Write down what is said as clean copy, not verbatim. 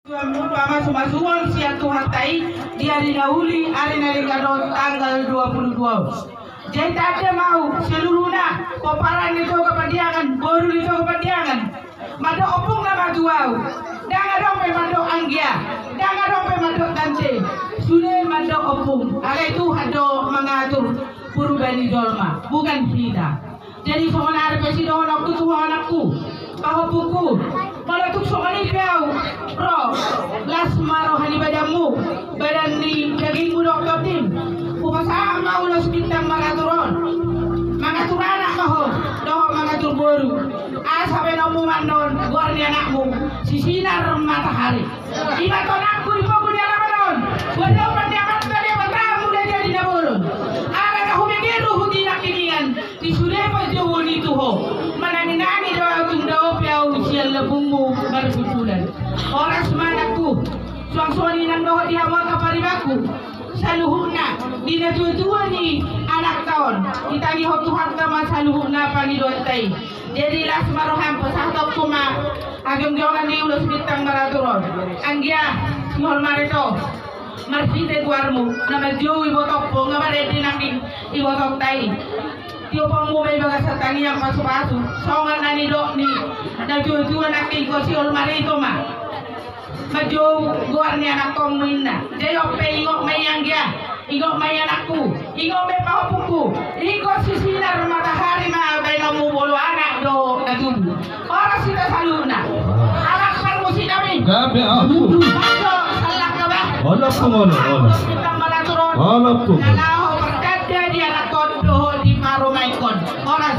Pama sumasuon siang Tuhan tai dia didahului hari nalikado tanggal 22. Jadi tak ada mau seluruhnya peparan itu kepadiangan, baru itu kepadiangan. Mado opung nama juau, jangan dong mado anggia, jangan dong mado tante. Sudah mado opung, ada itu hado mengatur perubahan dolma, bukan kita. Jadi soalnya ada presiden waktu Tuhan anakku, bahwa buku. Malah tuh soalnya kau, bro, las maro hani badamu, badan di dagingmu dokter tim, upasa mau las bintang mangaturon anak maho, doh mangatur boru, sampai nomu mandon, gorni anakmu, si sinar matahari, iba ton aku di pokok dia lamadon, bodoh pendiamat tadi bertamu dia jadi nabolon, ada kau begitu hutinak kiningan, di sudah pajau di tuho, menangi doa tunggu piau sial lebungmu berbulan. Orang semanaku, suang-suang nang doa dia mau kaparibaku. Saluhuna, di natutua ni anak tahun. Kita ni Tuhan kama saluhuna pani dotai. Jadi las maroham pasahtok kuma agam jangan ni ulas bintang maraturon. Anggia, mohon marito. Marsite guarmu, nama jauh ibotok po ngabare dinangin ibotok tai. Tio pangmu may mga satani yang pasu-pasu. Songan na ni dok ni nagjujuan na kay ko si Olmarito ma. Majo guar ni anak kong minna. Jayo pe ingok may anggia. Ingok may anakku. Ingok may pahupuku. Ingok si sinar matahari ma bay na mubolo anak do natubu. Oras sila saluna. Alak parmo si kami. Gabi aku. Majo salak ka ba? Alap ko mo na. Kita malaturon. Alap ko. Nalaho perkada di anak kondo di marumaikon. Oras